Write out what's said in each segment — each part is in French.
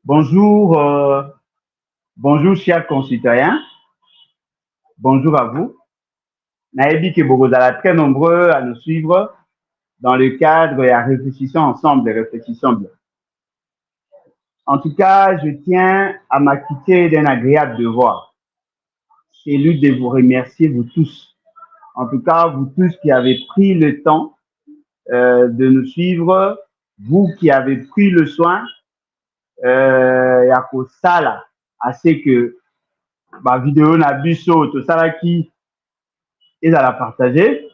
Bonjour, bonjour chers concitoyens, bonjour à vous. Naebi que vous êtes très nombreux à nous suivre dans le cadre et à réfléchissons ensemble et réfléchissons bien. En tout cas, je tiens à m'acquitter d'un agréable devoir, celui de vous remercier vous tous. En tout cas, vous tous qui avez pris le temps de nous suivre, vous qui avez pris le soin ya kosala assez que ma vidéo na biso tout ça là qui est à la partager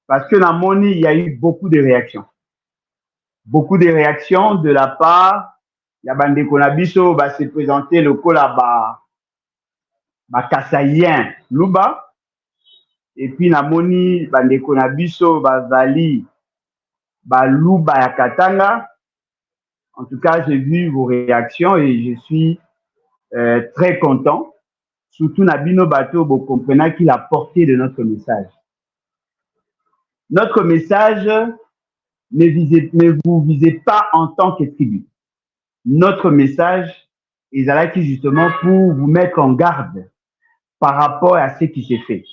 parce que dans mon il y a eu beaucoup de réactions de la part ya bande konabiso va se présenter le kola ba kasaïen luba et puis na moni bande konabiso ba zali ba luba ya katanga. En tout cas, j'ai vu vos réactions et je suis très content. Surtout Nabino Bato, vous comprenez qu'il a porté de notre message. Notre message ne vous visez pas en tant que tribu. Notre message est là qui justement pour vous mettre en garde par rapport à ce qui s'est fait.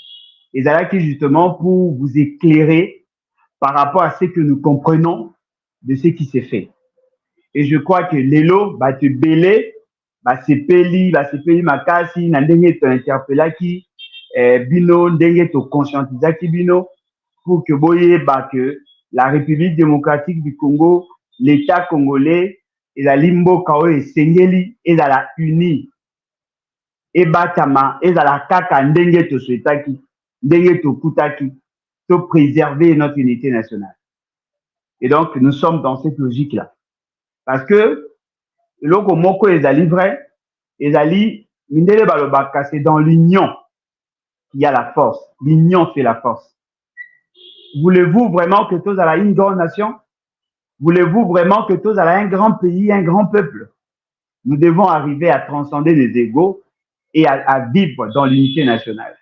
Et là qui justement pour vous éclairer par rapport à ce que nous comprenons de ce qui s'est fait. Et je crois que Lelo va te belé, va se peli makasi, na ndenge to interpella qui bino ndenge to conscientiser qui bino pour que boye ba que la République démocratique du Congo, l'État congolais et la limbo kao et sengeli et la uni et batama et la kaka ndenge to souhaitaki ndenge to kutaki to préserver notre unité nationale. Et donc nous sommes dans cette logique là. Parce que loko moko ezali vrai, ezali mindele balobaka, c'est dans l'union qu'il y a la force. L'union fait la force. Voulez-vous vraiment que tous aient une grande nation? Voulez-vous vraiment que tous aient un grand pays, un grand peuple? Nous devons arriver à transcender les égos et à vivre dans l'unité nationale.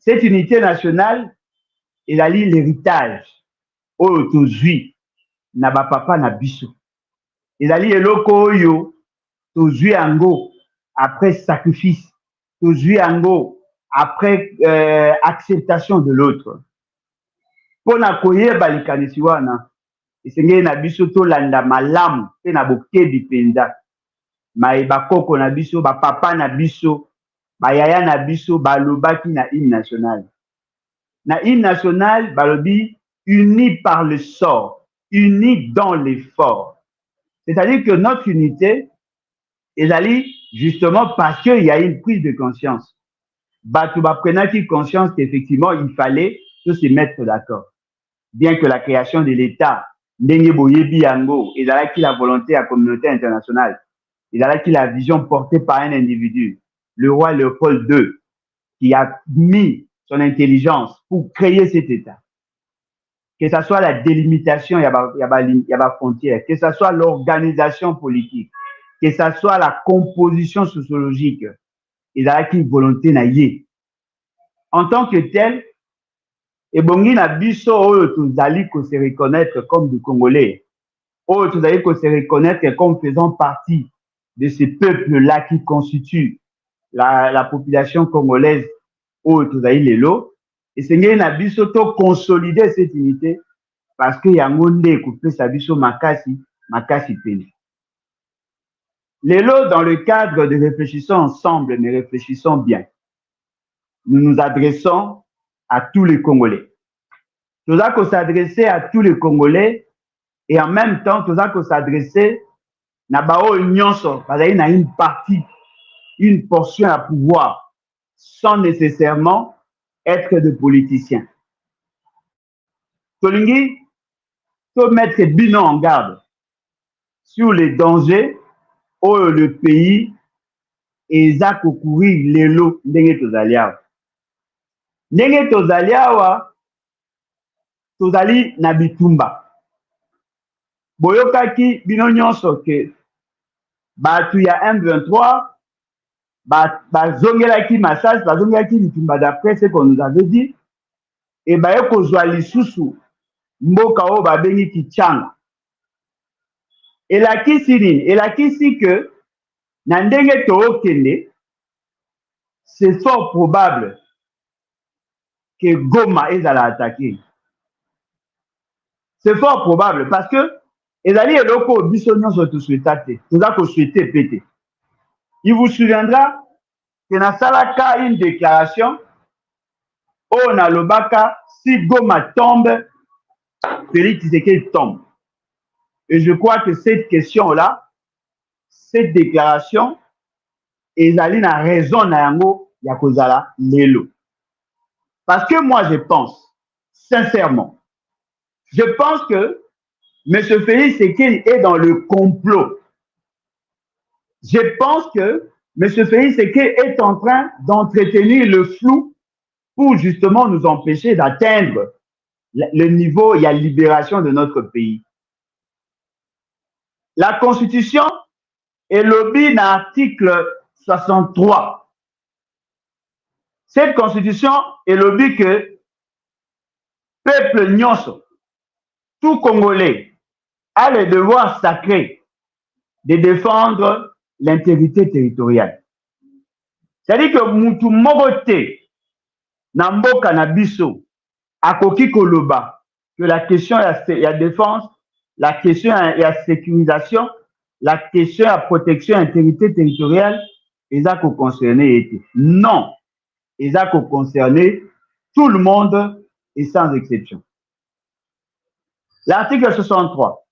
Cette unité nationale, ezali l'héritage oyo tozwi na bapapa na biso. Ezali eloko oyo tozwi yango après sacrifice, tozwi yango après acceptation de l'autre. Pona koyeba likanisi wana esengeli na biso tolanda malamu mpe na bokebi mpenza mayeba koko na biso bapapa na biso bayaya na biso balobaki na hymne national. Na hymne national balobi unis par le sort, unis dans l'effort. C'est-à-dire que notre unité est justement parce qu'il y a une prise de conscience. Bato prenaki conscience qu'effectivement il fallait se mettre d'accord. Bien que la création de l'État, ndenge boyebi yango, ezalaki la volonté de la communauté internationale, ezalaki la vision portée par un individu, le roi Léopold II, qui a mis son intelligence pour créer cet État. Que ce soit la délimitation, il y a frontière, que ce soit l'organisation politique, que ce soit la composition sociologique, ezalaki volonté na ye. En tant que tel, ebongi na biso oyo tozali ko se reconnaître comme des Congolais, oyo tozali ko se reconnaître comme faisant partie de ce peuple-là qui constitue la population congolaise oyo tozali lelo, esengeli na biso to consolider cette unité parce que yango nde kopesa biso makasi pene. Lelo, dans le cadre de réfléchissons ensemble, mais réfléchissons bien, nous nous adressons à tous les Congolais. Nous allons s'adresser à tous les Congolais et en même temps, nous allons s'adresser à bao nyonso, parce qu'il y a une partie, une portion à pouvoir, sans nécessairement être de politiciens. Tolingi, faut mettre bino en garde sur les dangers où le pays est à courir les lots ndenge tozaliawa. Ndenge tozaliawa, tozali na bitumba. Boyokaki bino nyonso ke batu ya M23 bazongelaki massage, bazongelaki bitumba d'après ce qu'on nous avait dit, et bayekozwa lisusu mboka oyo babengi Kichanga. elakisi nini? Elakisi que na ndenge tookende, c'est fort probable que Goma ezala attaqué. C'est fort probable parce que ezali eloko biso nyonso tosouhaita te, toza kosouhaite pete. Il vous souviendra que nasalaka une déclaration au nalobaka si Goma tombe, Félix Tshisekedi tombe. Et je crois que cette question-là, cette déclaration, ezali na raison na yango ya kozala lelo. Parce que moi je pense, sincèrement, je pense que M. Félix Tshisekedi est dans le complot. Je pense que M. Félix Tshisekedi est en train d'entretenir le flou pour justement nous empêcher d'atteindre le niveau, il y a libération de notre pays. La Constitution est lobby dans l'article 63. Cette Constitution est lobby que peuple nyonso, tout Congolais, a le devoir sacré de défendre l'intégrité territoriale. C'est-à-dire que mutu mogote na mboka na biso akoki koloba que la question ya défense, la question ya sécurisation, la question ya protection intégrité territoriale eza ko concerner ete. Non, eza ko concerner tout le monde et sans exception. L'article 63.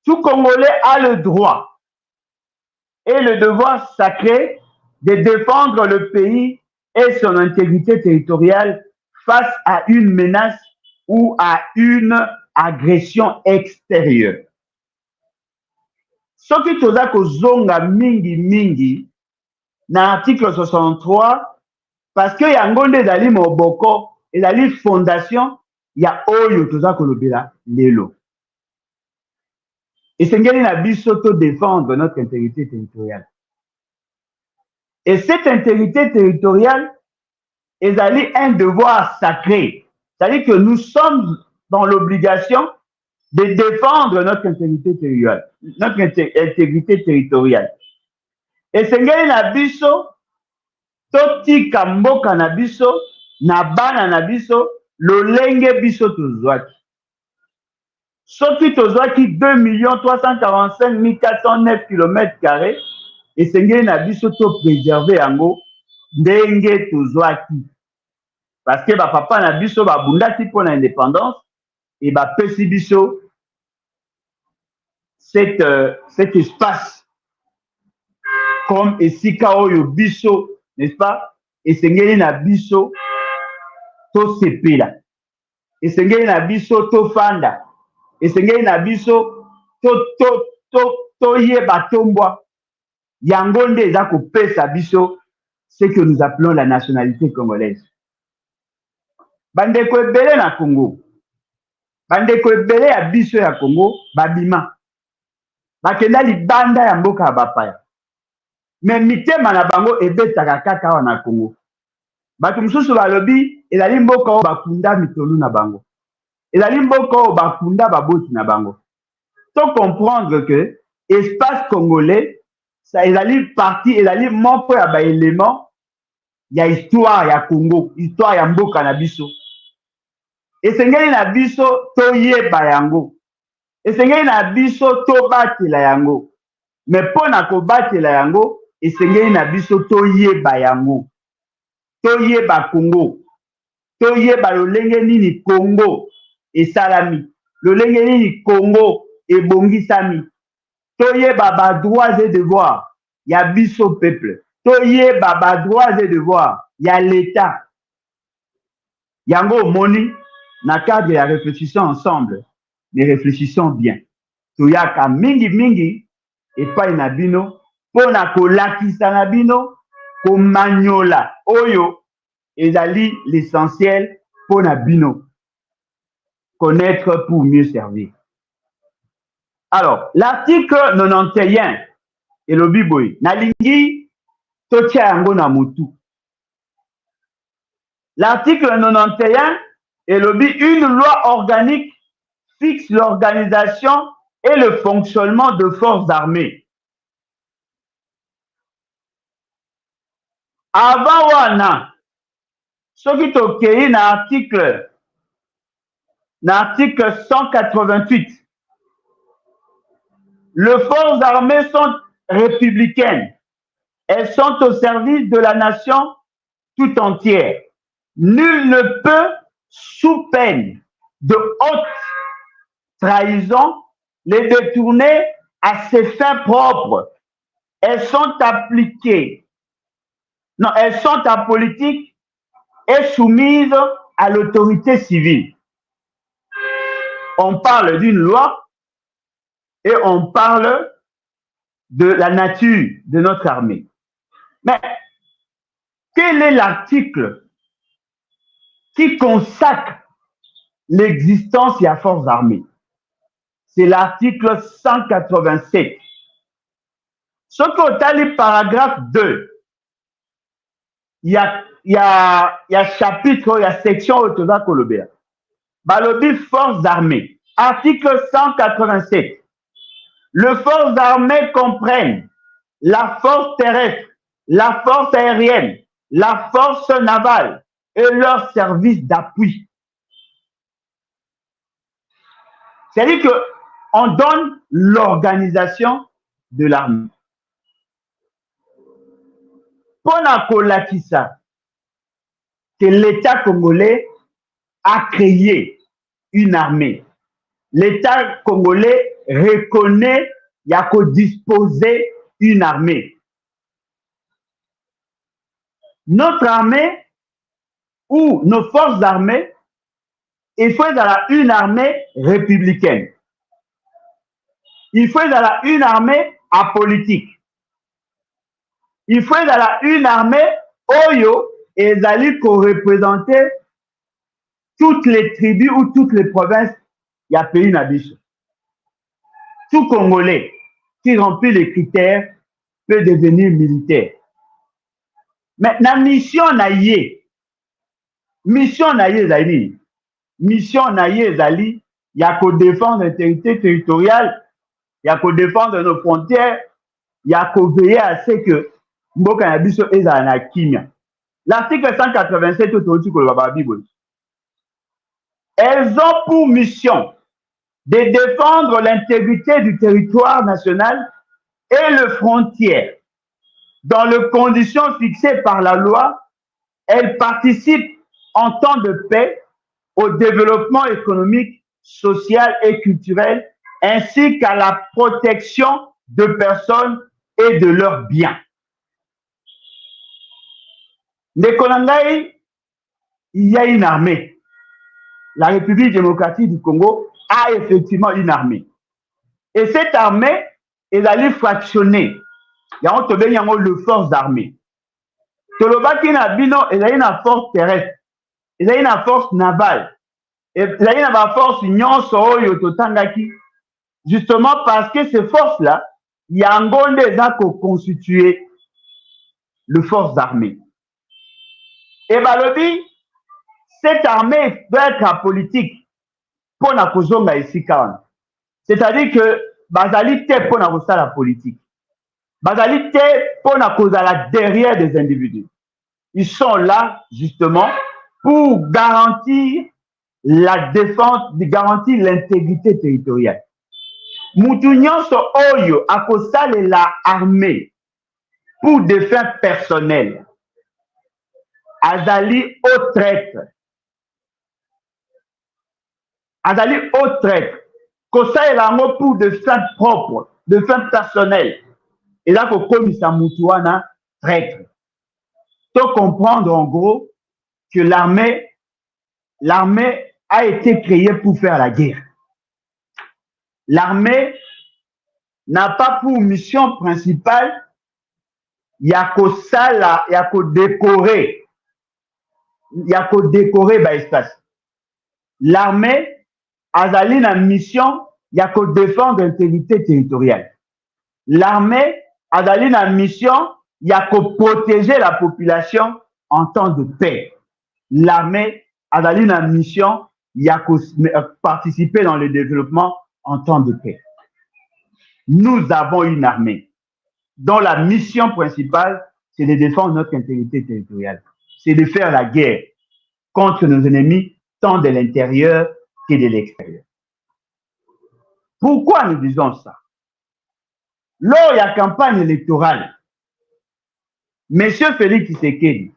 Tout Congolais a le droit et le devoir sacré de défendre le pays et son intégrité territoriale face à une menace ou à une agression extérieure. Soki toza kozonga mingi na article 63 parce que yango nde ezali moboko ezali fondation ya oyo toza kolobela lelo. Esengeli na biso to défendre notre intégrité territoriale. Et cette intégrité territoriale ezali un devoir sacré. C'est-à-dire que nous sommes dans l'obligation de défendre notre intégrité territoriale. Notre intégrité territoriale. Esengeli na biso totika mboka na biso na bana na biso lolenge biso tozwaki. Soki tozwaki 2 345 409 km², esengeli na biso to préserver yango ndenge tozwaki. Parce que ba papa na biso babundaki pour l'indépendance et bapesi biso cet espace comme esika oyo biso, n'est-ce pas? Esengeli na biso to sepela. Esengeli na biso to fanda. Esengeli na biso to yeba tombwa. Yango nde eza kopesa biso ce que nous appelons la nationalité congolaise. Bandeko ebele na Congo. Bandeko ebele ya biso ya Congo babima. Bakenda libanda ya mboka ya bapaya. Mais mitema na bango ebetaka kaka wa na Congo. Bato mosusu balobi ezali mboka oyo bakunda mitolu na bango. Ezali mboka oyo bakunda baboti na bango. To comprendre que espace congolais ça ezali parti ezali moko ya ba élément ya histoire ya Congo, histoire ya mboka na biso. Esengeli na biso to yeba yango. Esengeli na biso to batela yango. Mais pona ko batela yango, esengeli na biso to yeba yango. To yeba Congo. To yeba lolenge nini Congo esalami. Lolenge nini Congo ebongisami. To yeba ba droits et devoirs ya biso peuple. To yeba ba droits et devoirs ya l'État. Yango moni na cadre ya réfléchissons ensemble, mais réfléchissons bien. Toyaka mingi epai na bino pona kolakisa na bino komanyola oyo ezali l'essentiel pona bino. Connaître pour mieux servir. Alors, l'article 91 elobi boye nalingi totia yango na mutu. L'article 91 elobi une loi organique fixe l'organisation et le fonctionnement de forces armées. Avant wana, soki tokei na article 188, les forces armées sont républicaines. Elles sont au service de la nation tout entière. Nul ne peut, sous peine de haute trahison, les détourner à ses fins propres. Elles sont appliquées, non, elles sont apolitiques et soumises à l'autorité civile. On parle d'une loi et on parle de la nature de notre armée. Mais quel est l'article qui consacre l'existence des forces armées? C'est l'article 187. Ce qu'on a le paragraphe 2, il y a chapitre, il y a section autour Kolobea. Balobi forces armées. Article 187. Les forces armées comprennent la force terrestre, la force aérienne, la force navale et leurs services d'appui. C'est-à-dire qu'on donne l'organisation de l'armée. Pour Nakolakisa, que l'État congolais a créé une armée. L'État congolais reconnaît qu'il y a qu'à disposer une armée. Notre armée ou nos forces armées, il faut une armée républicaine. Il faut une armée apolitique. Il faut une armée oyo et zali ko représenter toutes les tribus ou toutes les provinces il y a pays nabiso. Tout Congolais qui remplit les critères peut devenir militaire. Mais la mission naïe zali, mission naïe zali, il y a qu'à défendre l'intégrité territoriale, il y a qu'à défendre nos frontières, il y a qu'à veiller à ce que mboka nabiso ezala kimia. L'article 187 autour kolobaba Bible. Elles ont pour mission de défendre l'intégrité du territoire national et les frontières. Dans les conditions fixées par la loi, elles participent en temps de paix au développement économique, social et culturel, ainsi qu'à la protection de personnes et de leurs biens. Il y a une armée. La République démocratique du Congo a effectivement une armée. Et cette armée est allée fractionner. Il y a le force d'armée. Tolobaki na bino, il y a une force terrestre. Il y a une force navale. Il y a une force nyonso yototangaki. Justement parce que ces forces-là, il y a un gonde qui constitué le force d'armée. Et balobi, cette armée doit être apolitique pour la kozonga ici quand. C'est-à-dire que bazali te pour la politique. Bazali te pour la kozala derrière des individus. Ils sont là justement pour garantir la défense, garantir l'intégrité territoriale. Mutu nyonso oyo akosale la armée pour des fins personnelles. Azali au traître. Azali au traître. Kosa elango pour des fins propres, des fins personnelles. Et là, faut komisa mutuana traître. Faut comprendre en gros que l'armée a été créée pour faire la guerre. L'armée n'a pas pour mission principale il y a qu'à décorer. Il y a qu'à décorer l'espace. L'armée a une mission, il y a qu'à défendre l'intégrité territoriale. L'armée a une mission, il y a qu'à protéger la population en temps de paix. L'armée a une mission, il y a qu'à participer dans le développement en temps de paix. Nous avons une armée dont la mission principale, c'est de défendre notre intégrité territoriale. C'est de faire la guerre contre nos ennemis, tant de l'intérieur que de l'extérieur. Pourquoi nous disons ça? Lors de la campagne électorale, M. Félix Tshisekedi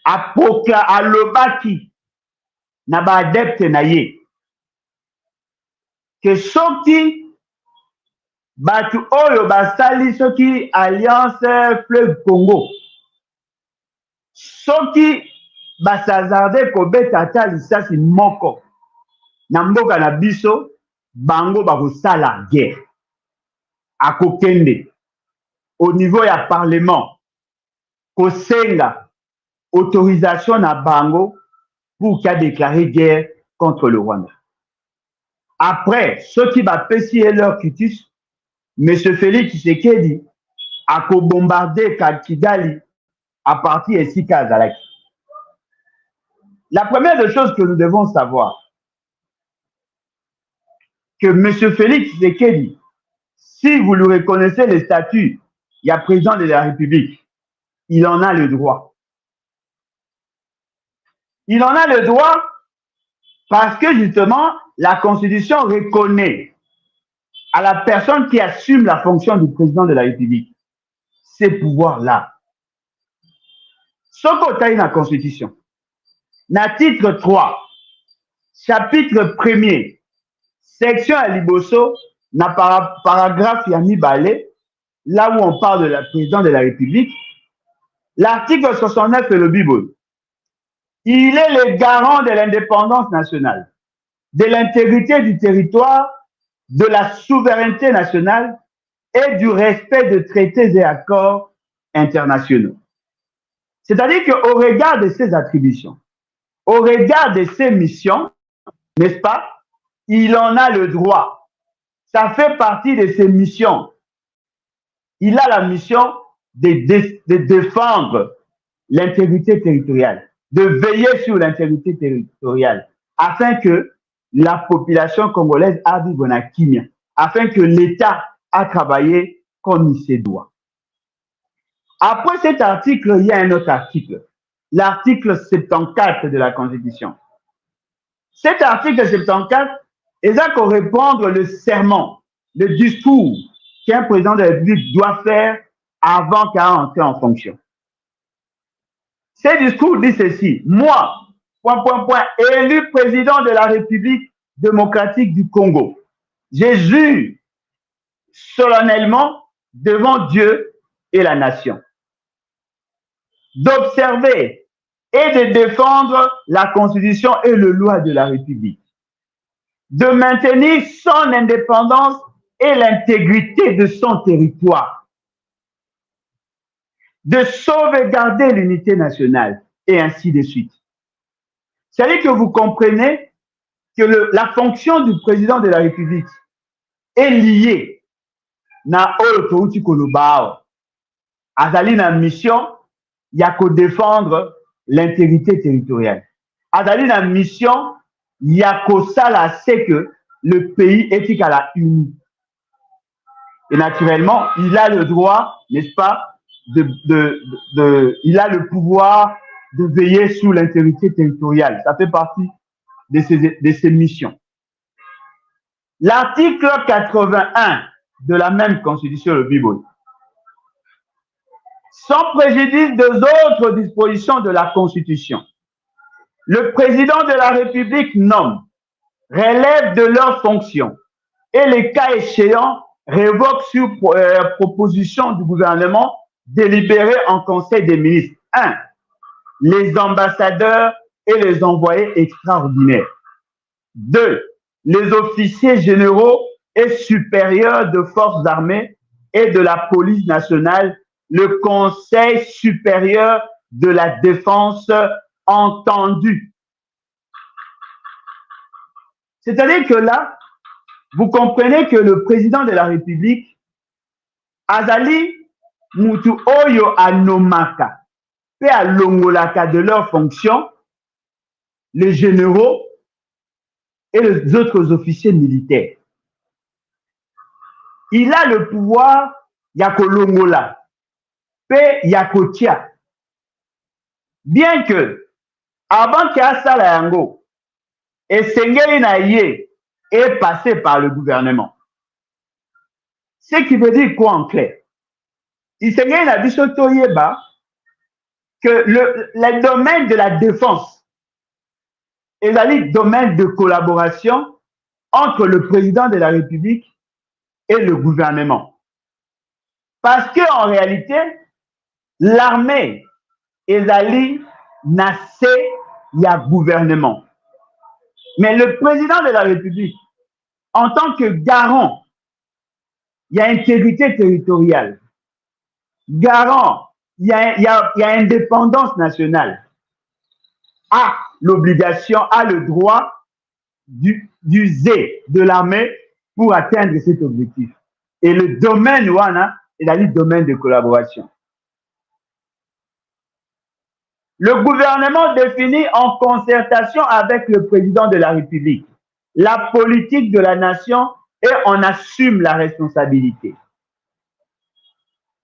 alobaki na ba adepte na ye que soki batu oyo basali soki Alliance Fleuve Congo soki basazarde kobeta ata lisasi moko na mboka na biso bango bakosala guerre. Akokende au niveau ya parlement kosenga autorisation na bango pour qu'il a déclaré guerre contre le Rwanda. Après, ceux qui bapesi leur quitus, M. Félix Tshisekedi a bombardé Kigali à partir de Sika Zalaki. La première des choses que nous devons savoir, que M. Félix Tshisekedi, si vous lui reconnaissez le statut, il y a président de la République, il en a le droit. Il en a le droit parce que justement, la Constitution reconnaît à la personne qui assume la fonction du président de la République ces pouvoirs-là. Ce côté dans la Constitution, dans titre 3, chapitre 1er, section à Liboso, dans paragraphe Yami Balé, là où on parle de la président de la République, l'article 69 est le Bible. Il est le garant de l'indépendance nationale, de l'intégrité du territoire, de la souveraineté nationale et du respect de traités et accords internationaux. C'est-à-dire qu'au regard de ses attributions, au regard de ses missions, n'est-ce pas, il en a le droit. Ça fait partie de ses missions. Il a la mission de défendre l'intégrité territoriale, de veiller sur l'intégrité territoriale, afin que la population congolaise a vu Bonakimia, afin que l'État a travaillé comme il se doit. Après cet article, il y a un autre article, l'article 74 de la Constitution. Cet article 74 est là pour répondre le serment, le discours qu'un président de la République doit faire avant qu'il entre en fonction. Ce discours dit ceci: moi, élu président de la République démocratique du Congo, je jure solennellement devant Dieu et la nation d'observer et de défendre la Constitution et les lois de la République, de maintenir son indépendance et l'intégrité de son territoire, de sauvegarder l'unité nationale, et ainsi de suite. C'est-à-dire que vous comprenez que la fonction du président de la République est liée na Oloto Kolobao. Azali na mission, il y a qu'à défendre l'intégrité territoriale. Azali na mission, il y a qu'à ça, c'est que le pays est à la unie. Et naturellement, il a le droit, n'est-ce pas, il a le pouvoir de veiller sur l'intégrité territoriale. Ça fait partie de ses missions. L'article 81 de la même Constitution, le Bible, sans préjudice des autres dispositions de la Constitution, le président de la République nomme, relève de leurs fonctions et les cas échéants révoque sur proposition du gouvernement délibéré en Conseil des ministres. 1. Les ambassadeurs et les envoyés extraordinaires. 2. Les officiers généraux et supérieurs de forces armées et de la police nationale, le Conseil supérieur de la défense entendu. C'est-à-dire que là, vous comprenez que le président de la République, Azali Mutu Oyo Anomaka, pe alongolaka de leurs fonctions, les généraux et les autres officiers militaires. il a le pouvoir ya kolongola pe ya kotia. Bien que avant qu'il y ait ça la yango, esengeli na ye est passé par le gouvernement. Ce qui veut dire quoi en clair? Esengeli na biso toyeba que le domaine de la défense est le domaine de collaboration entre le président de la République et le gouvernement. Parce qu'en réalité, l'armée est nassé, il y a gouvernement. Mais le président de la République, en tant que garant, il y a intégrité territoriale. Garant, il y a indépendance nationale. A l'obligation, a le droit d'user de l'armée pour atteindre cet objectif. Et le domaine ouana est le domaine de collaboration. Le gouvernement définit en concertation avec le président de la République la politique de la nation et en assume la responsabilité.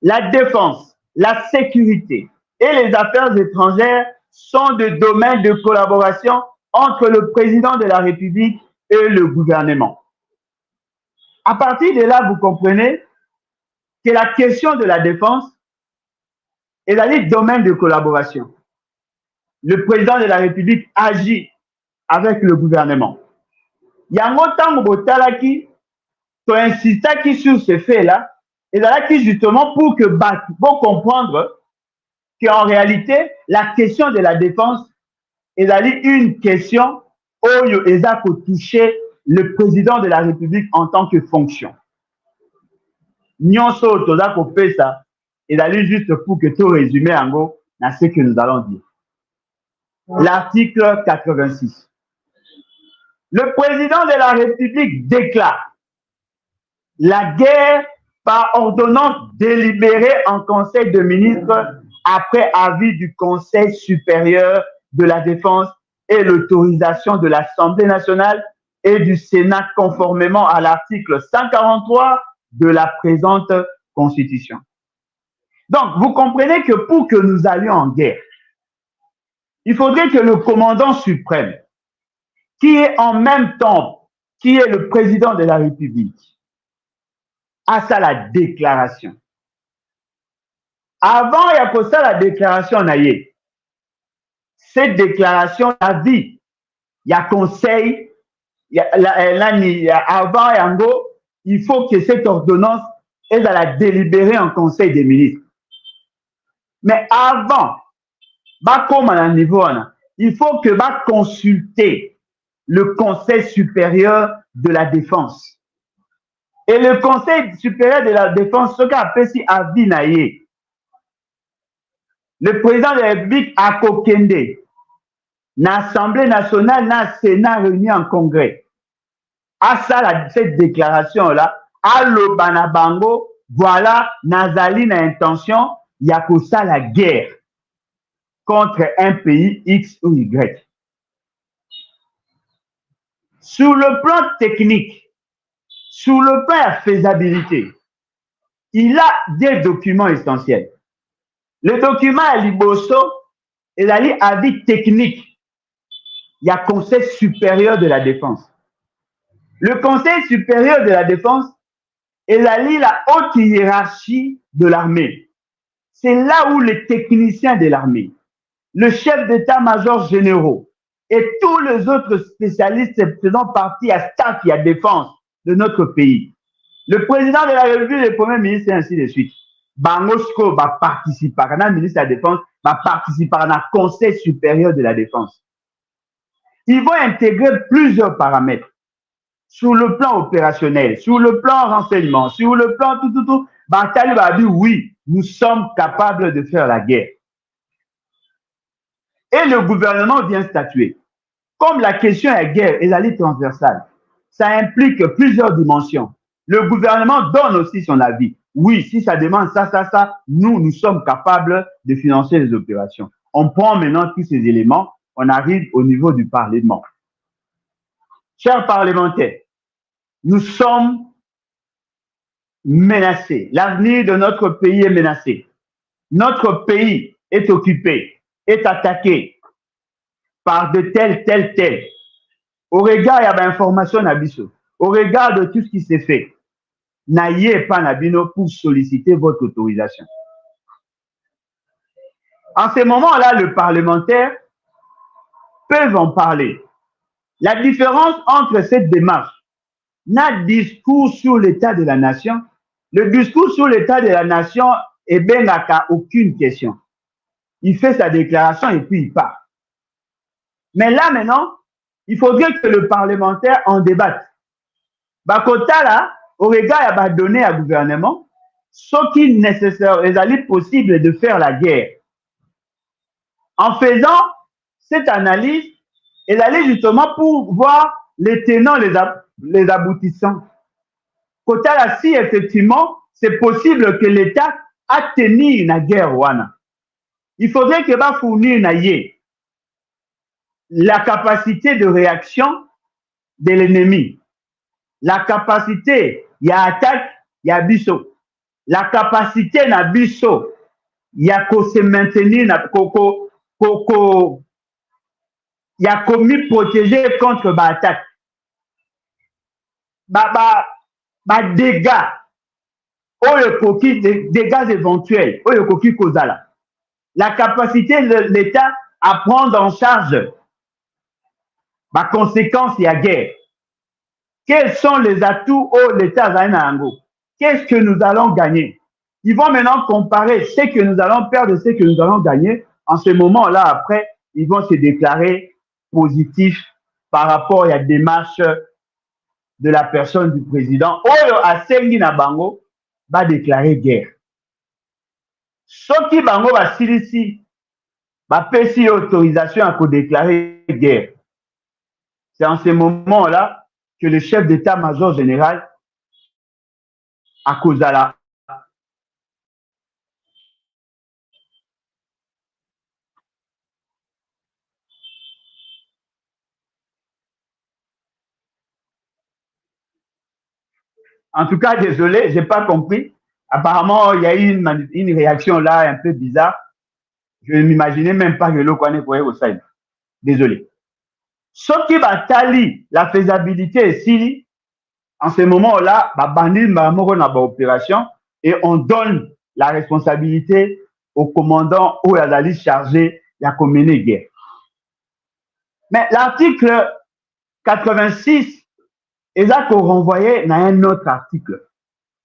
La défense, la sécurité et les affaires étrangères sont des domaines de collaboration entre le président de la République et le gouvernement. À partir de là, vous comprenez que la question de la défense est le domaine de collaboration. Le président de la République agit avec le gouvernement. Yango tango botalaki, to insistaki sur ce fait-là, et là qui justement pour comprendre qu'en réalité, la question de la défense est une question où il a toucher le président de la République en tant que fonction. Nyonso toza ko pesa, et juste pour que tout résumer en gros, dans ce que nous allons dire. L'article 86. Le président de la République déclare la guerre par ordonnance délibérée en Conseil de ministres après avis du Conseil supérieur de la défense et l'autorisation de l'Assemblée nationale et du Sénat conformément à l'article 143 de la présente Constitution. Donc, vous comprenez que pour que nous allions en guerre, il faudrait que le commandant suprême, qui est en même temps, qui est le président de la République, a ça la déclaration. Avant, il y a pour ça la déclaration naïe. Cette déclaration a dit, il y a conseil, avant yango, il faut que cette ordonnance est à la délibérer en conseil des ministres. Mais avant, comme à un niveau, il faut que consulter le Conseil supérieur de la défense. Et le Conseil supérieur de la défense, ce qu'a appelé si avis naïe. Le président de la République a kokende. L'Assemblée nationale, na Sénat réuni en congrès. À ça, cette déclaration-là, à l'Obanabango, voilà, Nazali na intention, il y a que ça la guerre contre un pays X ou Y. Sur le plan technique, sur le plan de faisabilité, il a des documents essentiels. Le document à Liboso, il a dit avis technique. Il y a Conseil supérieur de la défense. Le Conseil supérieur de la défense, il a dit la haute hiérarchie de l'armée. C'est là où les techniciens de l'armée, le chef d'état-major généraux et tous les autres spécialistes faisant partie à staff et à défense de notre pays. Le président de la République, le premier ministre, et ainsi de suite. Bangosko va participer, le ministre de la Défense va participer à un Conseil supérieur de la défense. Ils vont intégrer plusieurs paramètres sur le plan opérationnel, sur le plan renseignement, sur le plan tout. Batali va dire oui, nous sommes capables de faire la guerre. Et le gouvernement vient statuer. Comme la question est guerre et la transversale, ça implique plusieurs dimensions. Le gouvernement donne aussi son avis. Oui, si ça demande ça, nous sommes capables de financer les opérations. On prend maintenant tous ces éléments, on arrive au niveau du Parlement. Chers parlementaires, nous sommes menacé. L'avenir de notre pays est menacé. Notre pays est occupé, est attaqué par de tels. Au regard de l'information Nabiso, au regard de tout ce qui s'est fait, n'ayez pas Nabino pour solliciter votre autorisation. En ce moment-là, les parlementaires peuvent en parler. La différence entre cette démarche, notre discours sur l'état de la nation, le discours sur l'état de la nation est bien à aucune question. Il fait sa déclaration et puis il part. Mais là maintenant, il faudrait que le parlementaire en débatte. Bakota là, au regard à donner à gouvernement, ce qui est nécessaire, est possible de faire la guerre. En faisant cette analyse, elle allait justement pour voir les tenants, les aboutissants. Kota là, si effectivement, c'est possible que l'État a tenu la guerre wana. Il faudrait que va fournir la capacité de réaction de l'ennemi, la capacité, il y a attaque, il y a biso, la capacité na biso, il y a qu'on se maintenir, il y a commis protéger contre l'attaque. Dégâts, dégâts éventuels, la capacité de l'État à prendre en charge les conséquences de la guerre. Quels sont les atouts où l'État a un Qu'est-ce que nous allons gagner? Ils vont maintenant comparer ce que nous allons perdre et ce que nous allons gagner. En ce moment-là, après, ils vont se déclarer positifs par rapport à la démarche de la personne du président. Oyo Asengi na bango va déclarer guerre. Soki bango va silisi, va pesi autorisation à déclarer guerre. C'est en ce moment-là que le chef d'état-major général a Kozala. En tout cas, désolé, je n'ai pas compris. Apparemment, il y a eu une réaction là un peu bizarre. Je ne m'imaginais même pas que l'eau pourrait au sein. Désolé. Ce qui va tali la faisabilité ici, en ce moment-là, opération et on donne la responsabilité au commandant ou à la liste chargée de la commune guerre. Mais l'article 86, et là qu'on renvoyait dans un autre article,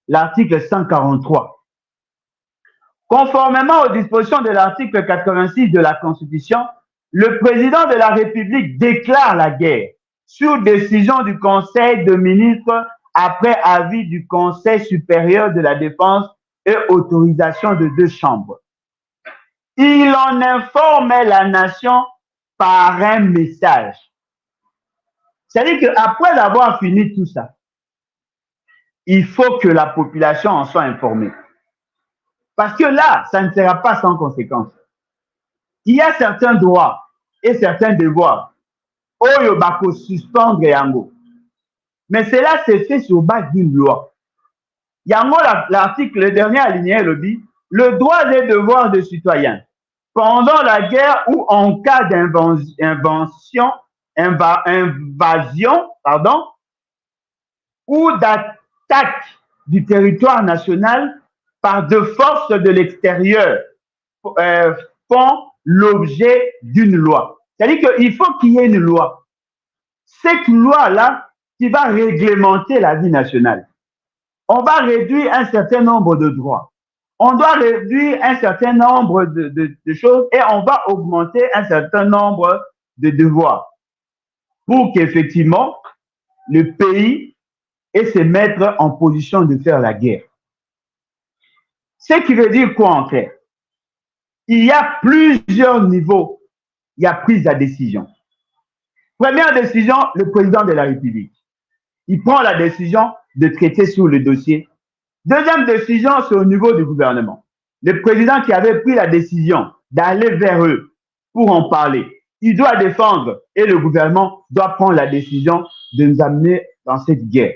l'article 143. Conformément aux dispositions de l'article 86 de la Constitution, le président de la République déclare la guerre sur décision du Conseil de ministres après avis du Conseil supérieur de la défense et autorisation de 2 chambres. Il en informe la nation par un message. C'est-à-dire qu'après avoir fini tout ça, il faut que la population en soit informée. Parce que là, ça ne sera pas sans conséquence. Il y a certains droits et certains devoirs. Oyo bako suspendre yango. Mais cela s'est fait sur base d'une loi. Yango l'article, le dernier alinéa le dit, le droit et devoir de citoyens pendant la guerre ou en cas d'invasion, ou d'attaque du territoire national par de forces de l'extérieur font l'objet d'une loi. C'est-à-dire qu'il faut qu'il y ait une loi. Cette loi-là qui va réglementer la vie nationale. On va réduire un certain nombre de droits. On doit réduire un certain nombre de choses et on va augmenter un certain nombre de devoirs pour qu'effectivement le pays ait se mettre en position de faire la guerre. Ce qui veut dire quoi en clair? Il y a plusieurs niveaux. Il y a prise de décision. Première décision, le président de la République. Il prend la décision de traiter sur le dossier. Deuxième décision, c'est au niveau du gouvernement. Le président qui avait pris la décision d'aller vers eux pour en parler, il doit défendre et le gouvernement doit prendre la décision de nous amener dans cette guerre.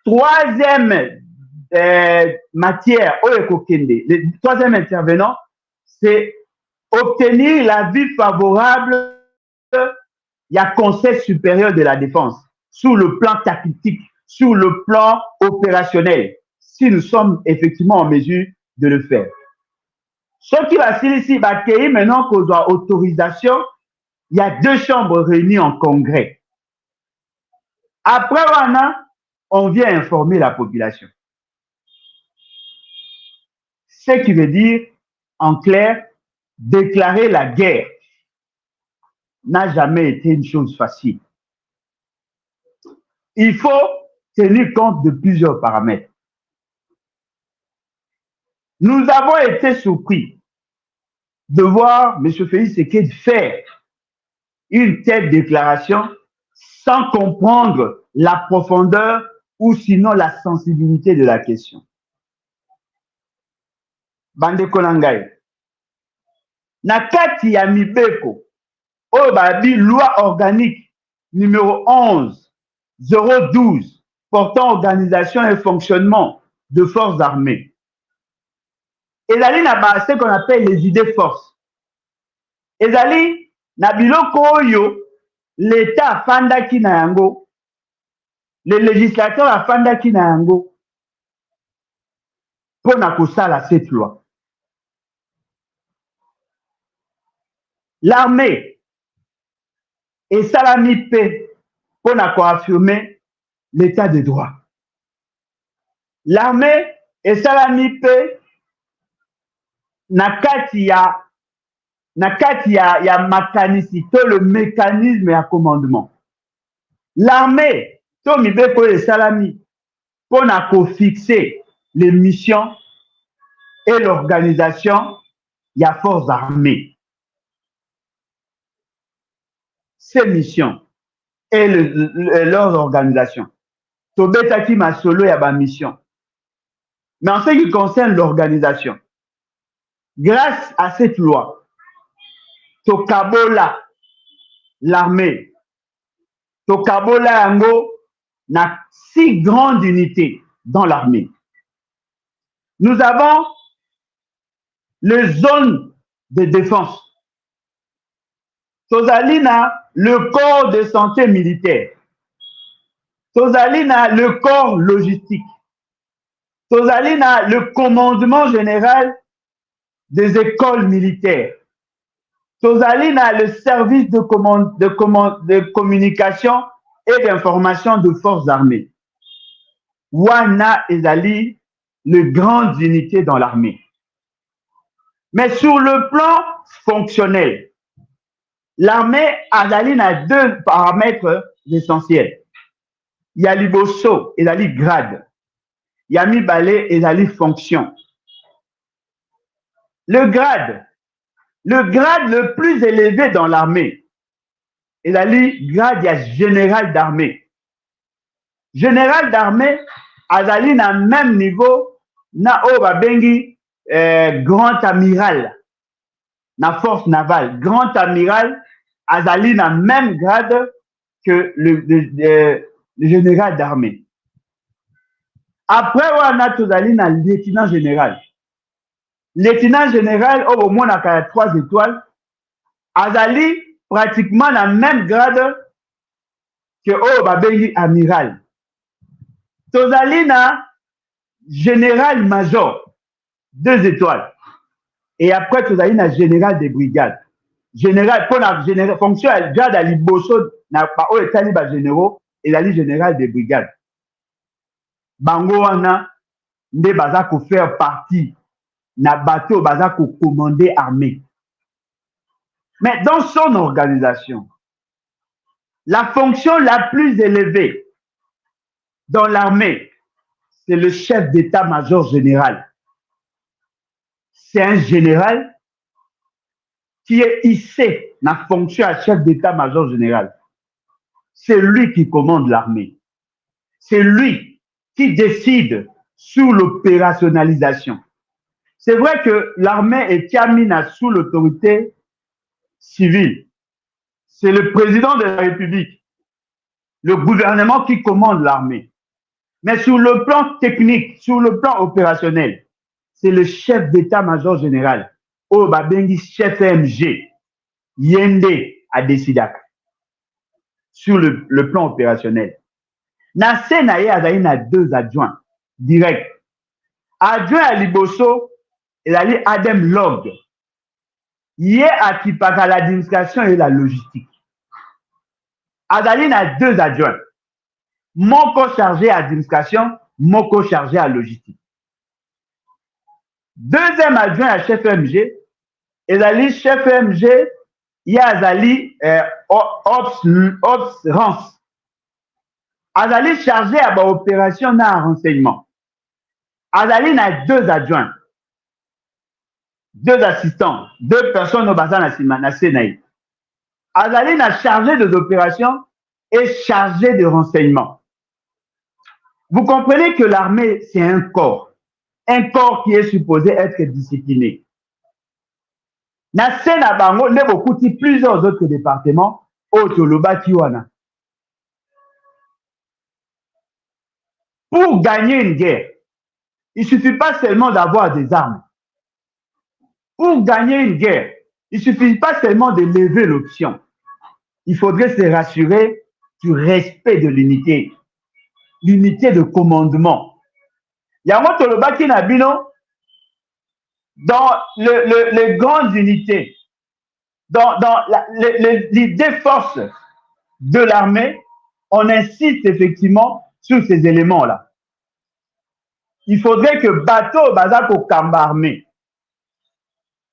Troisième matières. Le troisième intervenant, c'est obtenir l'avis favorable. Il y a Conseil supérieur de la défense sur le plan tactique, sur le plan opérationnel, si nous sommes effectivement en mesure de le faire. Ce qui va ici, maintenant qu'on doit autorisation, il y a 2 chambres réunies en congrès. Après, on vient informer la population. Ce qui veut dire, en clair, déclarer la guerre n'a jamais été une chose facile. Il faut tenir compte de plusieurs paramètres. Nous avons été surpris de voir M. Félix Tshisekedi faire une telle déclaration sans comprendre la profondeur ou sinon la sensibilité de la question. Bandeko na ngai, na kati ya mibeko oyo babi loi organique numéro 11/012 portant organisation et fonctionnement de forces armées. Ezali na ba ce qu'on appelle les idées forces. Ezali na biloko oyo l'État afandaki na yango, le législateur afandaki na yango pona kosala cette loi. L'armée esalami mpe pona koaffirmer l'état de droit. L'armée esalami mpe na kati ya makanisi to le mécanisme ya commandement. L'armée to mibeko esalami pona kofixer les missions et l'organisation ya forces armées. Ces missions et leurs organisations. Tobetaki masolo ya ba mission. Mais en ce qui concerne l'organisation, grâce à cette loi, tokabola l'armée, tokabola yango na 6 grandes unités dans l'armée. Nous avons les zones de défense. Tozali na le corps de santé militaire. Tozali na le corps logistique. Tozali na le commandement général des écoles militaires. Tozali na le service de communication et d'information de forces armées. Wana ezali les grandes unités dans l'armée. Mais sur le plan fonctionnel, l'armée azali na 2 paramètres essentiels. Il y a liboso ezali grade. Il y a mibale ezali fonction. Le grade le plus élevé dans l'armée ezali grade ya général d'armée. Général d'armée azali na même niveau na oyo babengi grand amiral na force navale. Grand amiral azali na même grade que le général d'armée. Après wana tozali na lieutenant général. Lieutenant général oyo bomonaka ya 3 étoiles azali pratiquement na même grade que oyo babengi amiral. Tozali na général major 2 étoiles. Et après tozali na général de brigade. Général pona général fonction ya grade ya liboso na ba oyo etali ba généraux ezali général de brigade. Bango wana nde baza ko faire partie na bateau baza ko commander armée. Mais dans son organisation, la fonction la plus élevée dans l'armée, c'est le chef d'état-major général. C'est un général qui est hissé la fonction à chef d'état-major général. C'est lui qui commande l'armée. C'est lui qui décide sur l'opérationnalisation. C'est vrai que l'armée est terminée sous l'autorité civile. C'est le président de la République, le gouvernement qui commande l'armée. Mais sur le plan technique, sur le plan opérationnel, c'est le chef d'état-major général, au Babengi chef MG, Yende à Décidac, sur le plan opérationnel. Na Senaye Azaï a 2 adjoints directs. Adjoint à Liboso, il a dit Adem Log. Il est à Kipaka l'administration et la logistique. Azaline a 2 adjoints. Moko chargé à l'administration, Moko chargé à la logistique. Deuxième adjoint à chef MG, Ezali chef MG, il y a Azali Ops Rance. Azali chargé à l'opération d'un renseignement. Azali a 2 adjoints, 2 assistants, 2 personnes au bassin na Sénaï. Azali a chargé des opérations et chargé de renseignement. Vous comprenez que l'armée, c'est un corps qui est supposé être discipliné. Na Sena Bango, ne beaucoup plusieurs autres départements, Otoloba Kiwana. Pour gagner une guerre, il ne suffit pas seulement d'avoir des armes. Pour gagner une guerre, il ne suffit pas seulement de lever l'option. Il faudrait se rassurer du respect de l'unité. L'unité de commandement. Yango Toloba Kinabino, dans les grandes unités, dans l'idée force de l'armée, on insiste effectivement sur ces éléments-là. Il faudrait que bateau bazak au kamba armé.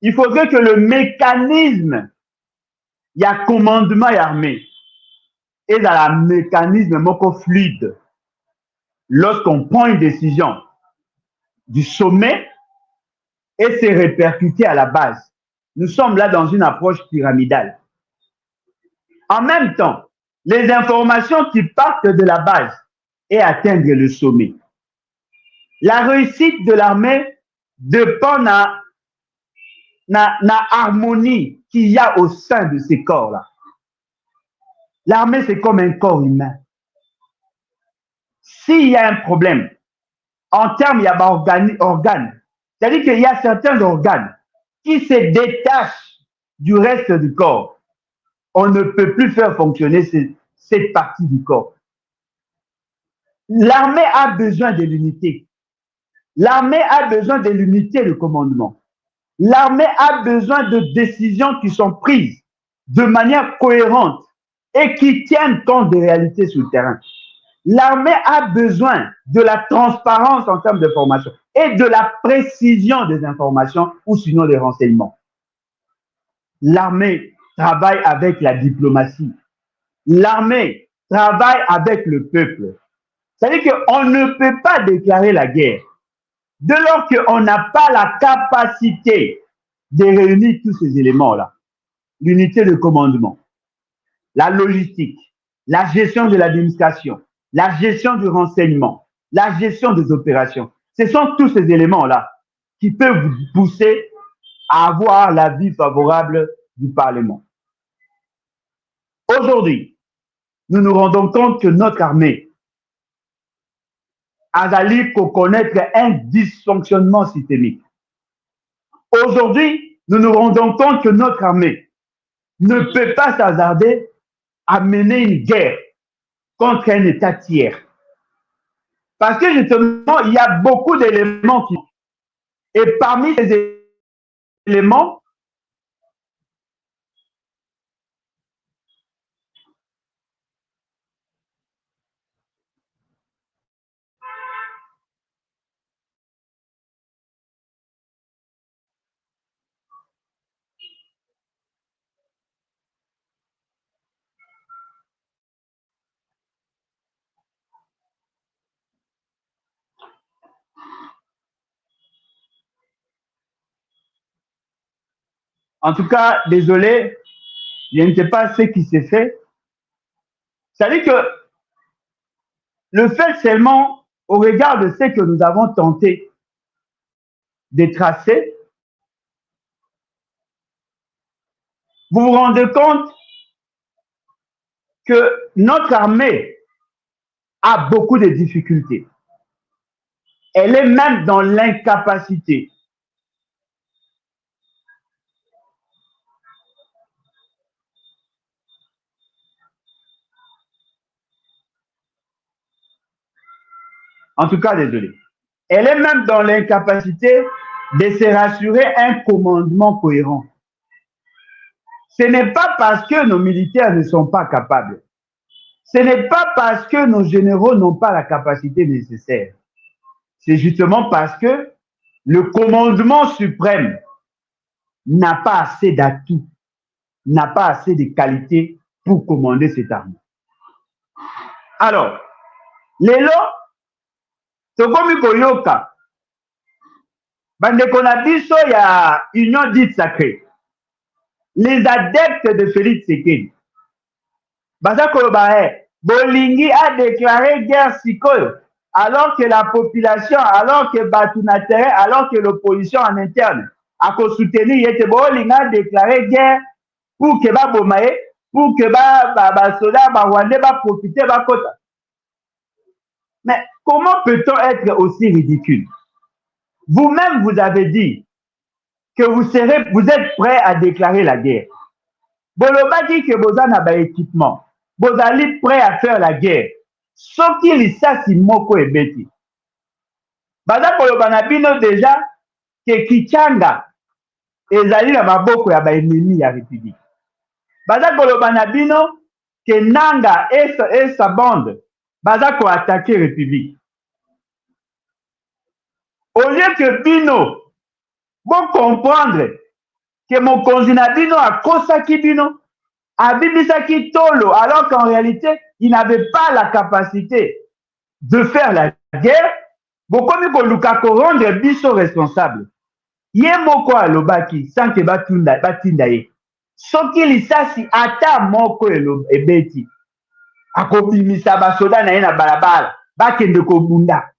Il faudrait que le mécanisme, il y a commandement et armée, et dans le mécanisme moko fluide. Lorsqu'on prend une décision du sommet et c'est répercuté à la base. Nous sommes là dans une approche pyramidale. En même temps, les informations qui partent de la base et atteignent le sommet. La réussite de l'armée dépend de la harmonie qu'il y a au sein de ces corps-là. L'armée, c'est comme un corps humain. S'il y a un problème, en termes, il y a organes. C'est-à-dire qu'il y a certains organes qui se détachent du reste du corps. On ne peut plus faire fonctionner cette partie du corps. L'armée a besoin de l'unité. L'armée a besoin de l'unité de commandement. L'armée a besoin de décisions qui sont prises de manière cohérente et qui tiennent compte des réalités sur le terrain. L'armée a besoin de la transparence en termes de formation et de la précision des informations ou sinon des renseignements. L'armée travaille avec la diplomatie. L'armée travaille avec le peuple. C'est-à-dire qu'on ne peut pas déclarer la guerre dès lors qu'on n'a pas la capacité de réunir tous ces éléments-là. L'unité de commandement, la logistique, la gestion de l'administration, la gestion du renseignement, la gestion des opérations. Ce sont tous ces éléments-là qui peuvent vous pousser à avoir l'avis favorable du Parlement. Aujourd'hui, nous nous rendons compte que notre armée a pour connaître un dysfonctionnement systémique. Aujourd'hui, nous nous rendons compte que notre armée ne peut pas s'hasarder à mener une guerre contre un État tiers. Parce que justement, il y a beaucoup d'éléments qui... Et parmi ces éléments, en tout cas, désolé, je ne sais pas ce qui s'est fait. C'est-à-dire que le fait seulement, au regard de ce que nous avons tenté de tracer, vous vous rendez compte que notre armée a beaucoup de difficultés. Elle est même dans l'incapacité. En tout cas, désolé. Elle est même dans l'incapacité de se rassurer un commandement cohérent. Ce n'est pas parce que nos militaires ne sont pas capables. Ce n'est pas parce que nos généraux n'ont pas la capacité nécessaire. C'est justement parce que le commandement suprême n'a pas assez d'atouts, n'a pas assez de qualités pour commander cette armée. Alors, lelo, tokomi koyoka, bandeko na biso ya union dite sacrée, les adeptes de Félix Tshisekedi, baza koloba bolingi a déclaré guerre sikoyo, alors que la population, alors que Batunatere, alors que l'opposition en interne a soutenir yete bolingi a déclaré guerre pour que ba bomaye, pour que ba soldats ba rwandais ba profiter ba kota. Mais comment peut-on être aussi ridicule? Vous-même, vous avez dit que vous êtes prêt à déclarer la guerre. Boloba dit que vous avez un équipement. Vous allez prêt à faire la guerre. Sauf qu'il y a si moko et beti. Bada Boloba na bino déjà que Kichanga ezali na maboko ya ba ennemi ya République. Bada Boloba na bino que Nanga et sa bande baza ko attaquer République. Au lieu que bino bon comprendre que mon conjoint bino a kosaki bino a bibisaki tolo, alors qu'en réalité il n'avait pas la capacité de faire la guerre. Bokomi ko luka ko rendre biso responsable. Ye moko alobaki sans que batinda ye. Soki lisasi ata moko ebeti akobimisa basoda na ye na balabala bakende kobunda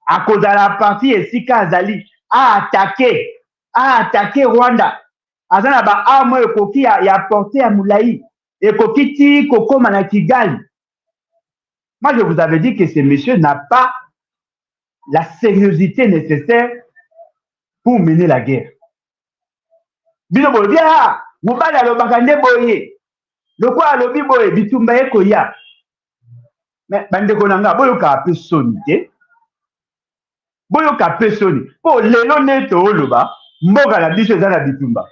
akozala parti esika azali a attaqué Rwanda aza na ba arme ekoki ya portée ya mulayi ekoki ti kokoma na Kigali. Moi je vous avais dit que ce monsieur n'a pas la sérieuxité nécessaire pour mener la guerre. Bino bolobi mobali alobaka nde boye lokwa alobi boye bitumba ye koya. Mais bandeko na nga boyoka ape soni te, boyoka ape soni po lelo neto oloba mboka na biso eza na bitumba.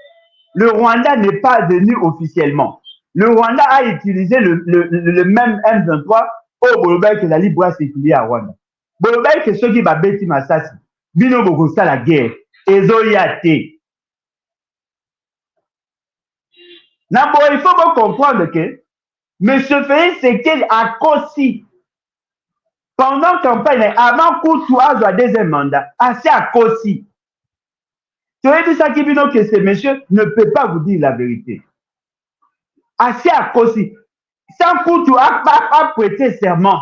Le Rwanda n'est pas venu officiellement. Le Rwanda a utilisé le même M23 au Bolobay que la libre séculier à Rwanda. Bolobay que ceux qui babeti masasi bino bokosa la guerre ezoya te. Na bo il faut bien comprendre que M. Félix Tshisekedi a aussi pendant campagne avant Koutoua soit deuxième mandat assez à aussi. Tu as dit ça qui bino que ce monsieur ne peut pas vous dire la vérité. Assez à aussi. Sans Koutoua pas prêter serment.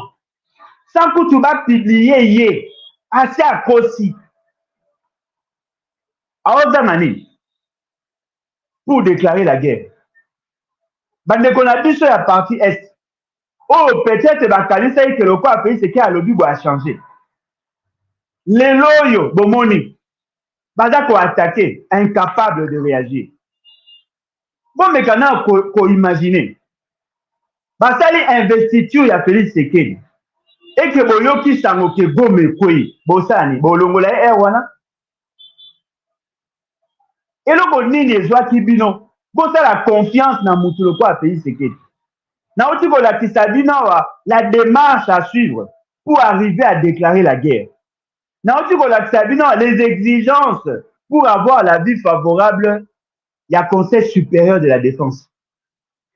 Sans Koutoua publier hier. Assez à aussi. À Ozamani pour déclarer la guerre. Bandeko na biso ya partie Est. Oh, peut-être bakalisa que le quoi pays c'est que lobby a changé. Les loyaux, bomoni, baza ko attaquer, incapable de réagir. Bon, mais quand on imaginer, basali investiture ya Félix Tshisekedi et que boyoki sango ke gome koi, bosani, bolongola wana. Et le bonini ezwa kibino. Bosa la confiance dans mutu kwa Félix Tshisekedi. Na oti ko la tisabina la démarche à suivre pour arriver à déclarer la guerre. Na oti ko la tisabina les exigences pour avoir l'avis favorable du Conseil supérieur de la défense.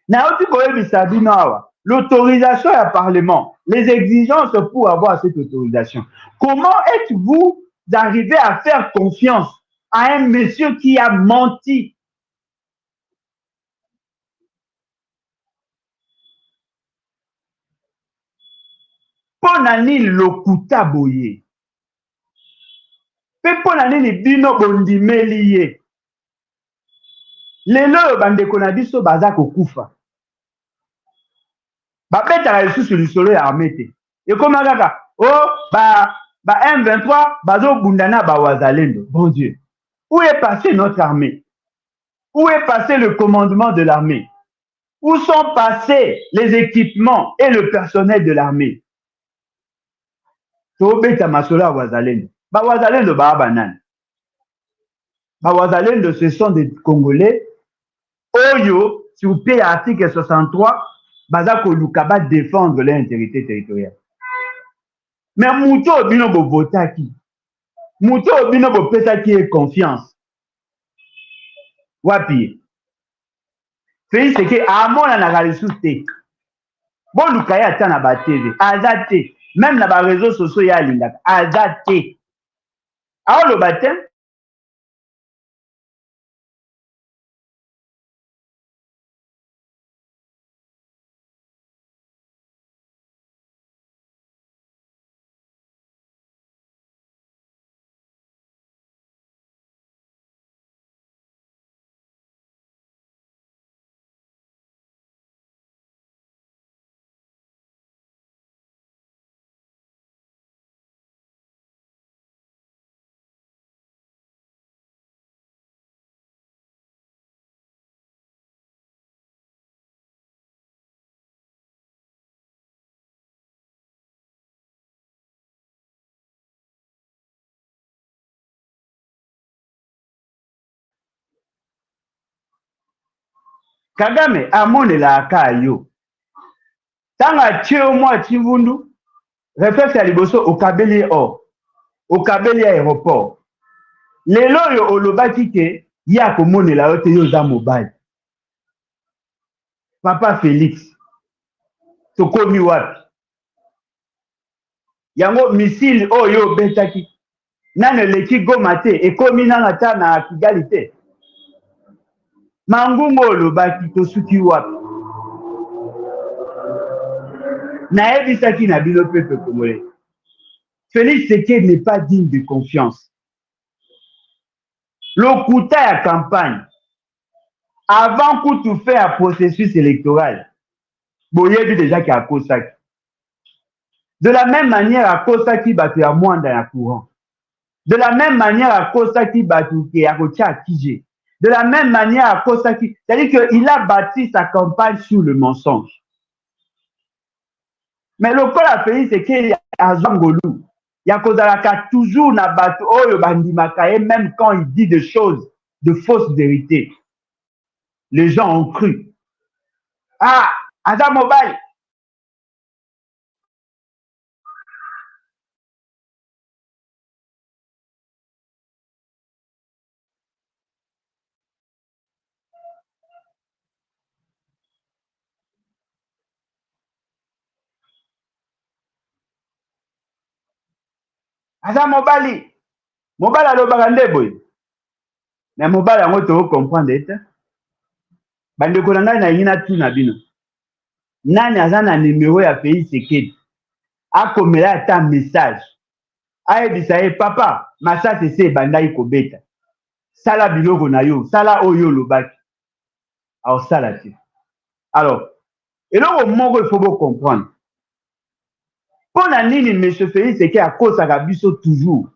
Na oti ko bisabina l'autorisation du Parlement, les exigences pour avoir cette autorisation. Comment êtes-vous arrivé à faire confiance à un monsieur qui a menti? Pona nini lokuta boye pe pona nini bino bondimeli ye lelo bandeko na biso baza kokufa babetaka lisusu lisolo ya arme te ekoma kaka Ba M23, bazo bundana ba wazalendo. Bon Dieu. Où est passée notre armée? Où est passé le commandement de l'armée? Où sont passés les équipements et le personnel de l'armée? Tobeta masola wazalendo. Ba wazalendo ba banane. Ba wazalendo, ce sont des Congolais. Oyo, si vous payez l'article 63, baza koluka ba défendre leur intégrité territoriale. Mais Mouto bino bo votaki. Mouto bino bo pesaki confiance. Wapi. Félix c'est que amona na ressources te. Bon lukaya ata na ba TV, azate. Même na ba réseaux sociaux ya lingaka, azate. Aho lo batem. Kagame amonela aka yo. Tanga tio mwa chivundu, réflexe ya liboso okabeli or, okabeli aéroport. Lelo yo olobaki ke ya komonela yo te yo za mobile. Papa Félix, tokomi wapi? Yango missile oyo betaki. Nane leki Goma te, ekomi nanga ta na Kigali te. Mangungo olobaki tosuki wapi? Naebisaki na bino peuple congolais. Félix Tshisekedi n'est pas digne de confiance. Lokuta ya campagne, avant que tout fait un processus électoral, boyebi déjà qu'il y a Kosaki. De la même manière, à Kosaki batu ya mwanda ya courant. De la même manière, à Kosaki batu ki ya kotia Kije. De la même manière, à Kosaki, c'est-à-dire qu'il a bâti sa campagne sur le mensonge. Mais le col à pays, c'est qu'il y a Zangolou. Il y a Kozalaka toujours na batu oyo bandimaka, même quand il dit des choses de fausses vérités. Les gens ont cru. Ah, Aza Mobile. Aza Mobile. Mobile alobaka nde boye. Mais mobile yango to comprendre ete. Bandeko na ngai na yina tuna bino. Nani aza na numéro ya Félix Tshisekedi? Akomela ata message. Ayebisa ye papa, masasi ese ebandaki kobeta. Sala biloko na yo, sala oyo olobaki. Aosala te. Alors, eloko moko il faut vous comprendre. Mpo na nini M. Félix Tshisekedi akosaka biso toujours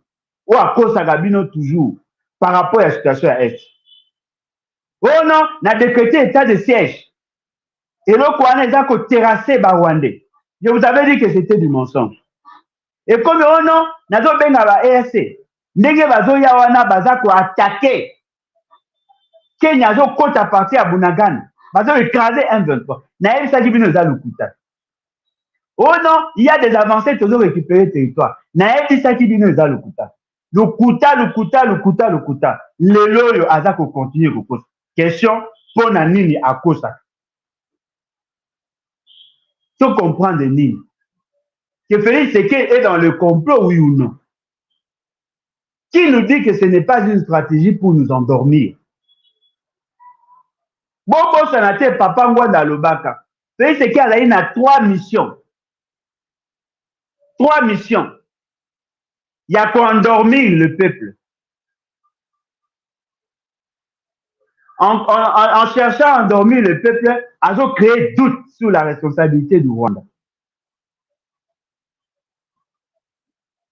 ou akosaka bino toujours par rapport à la situation ya Est? Oh non, na décrété état de siège. Eloko wana eza koterrasser ba Rwandais. Je vous avais dit que c'était du mensonge. Et comme oh non, nazobenga ba ERC. Ndenge bazoya wana baza ko attaquer Kenya azokota parti ya Bunagana. Bazo écraser M23. Nayebisaki bino eza lokuta. Oh non, il y a des avancées, toujours récupérer le territoire. Nayebisaki bino eza lokuta. Lokuta. Lelo yo aza ko continuer kokosa. Question, pour na nini akosa? Tu comprends de nini? Que Félix Tshisekedi est dans le complot, oui ou non? Qui nous dit que ce n'est pas une stratégie pour nous endormir? Bobo Sanate Papa Ngwanda Lobaka. Félix Tshisekedi a 3 missions. 3 missions. Il y a qu'à endormir le peuple. En cherchant à endormir le peuple, à créer doute sur la responsabilité du Rwanda.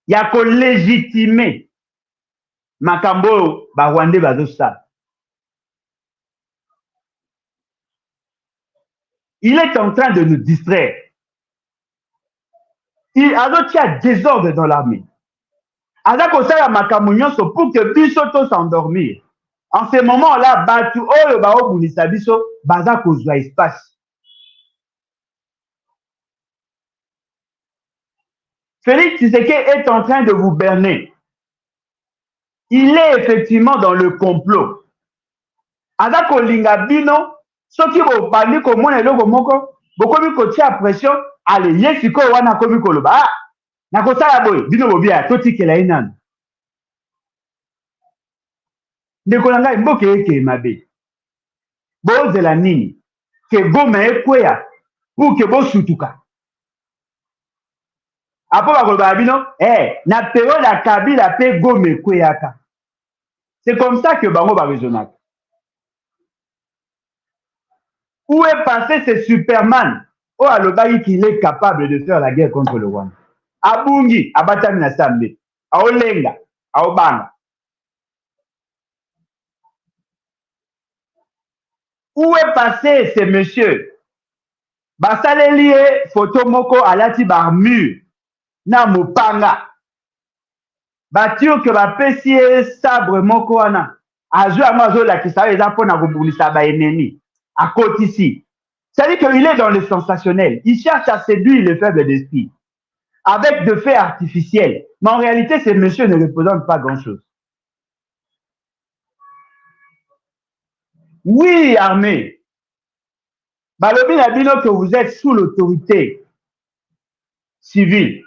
ya kolégitimer makambo oyo barwandais bazosala. Il est en train de nous distraire. Il a désordre dans l'armée. Aza kosala makambo nyonso pour que biso to s'endormir. En ce moment-là, batu oyo baobunisa biso baza kozwa espace. Félix Tshisekedi est en train de vous berner. Il est effectivement dans le complot. Aza kolinga bino soki bobandi komona eloko moko bokomi kotia pression ale ye sikoyo wana akomi koloba nakosala boye bino bobia totikela ye nanu. Ndeko na ngai mboka eke mabe bozela nini ke Goma ekweya pour ke bosutuka apo bakoloba bino na période ya Kabila pe Goma ekweyaka. C'est comme ça que bango baresonaka. Où est passé ce Superman? Oh, alobaki qu'il est capable de faire la guerre contre le Rwanda. Abungi, abatami na sambe. Aolenga, aobanga. Où est passé ce monsieur? Basaleli photo moko alati barmure na mopanga. Batur que bapesi sabre moko wana. Azo yango azolakisa eza mpona kobundisa baenemi. À côté ici. C'est-à-dire qu'il est dans le sensationnel. Il cherche à séduire les faibles d'esprit avec de faits artificiels. Mais en réalité, ces messieurs ne représentent pas grand-chose. Oui, armée. Balobi na bino que vous êtes sous l'autorité civile.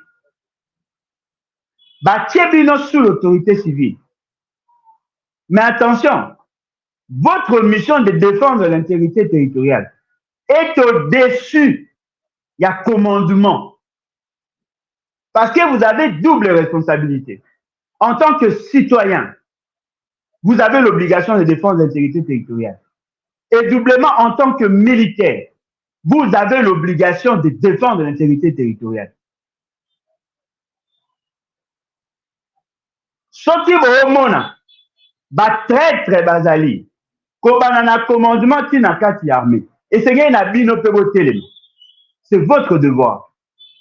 Batie bino sous l'autorité civile. Mais attention, votre mission de défendre l'intégrité territoriale est au-dessus. Il y a commandement. Parce que vous avez double responsabilité. En tant que citoyen, vous avez l'obligation de défendre l'intégrité territoriale. Et doublement, en tant que militaire, vous avez l'obligation de défendre l'intégrité territoriale. Soki boomona, ba traître bazali, kobana na commandement tina kati armée. Et c'est na bino pe botelema. C'est votre devoir.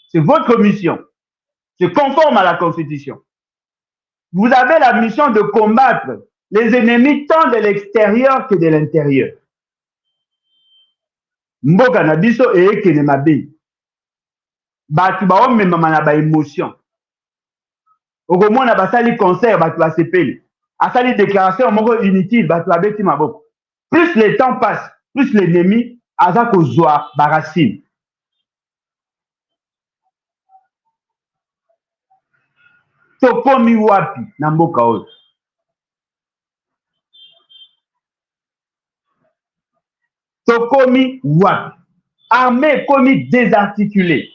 C'est votre mission. C'est conforme à la Constitution. Vous avez la mission de combattre les ennemis tant de l'extérieur que de l'intérieur. Mboka na biso ekene mabe. Batu baomemama na ba émotion. Okomona basali concert batu basepeli. Asali déclaration moko inutile batu babeti maboko. Plus le temps passe, plus l'ennemi aza kozwa baracine. Tokomi wapi na mboka oyo? Tokomi wapi? Armée komi désarticulée.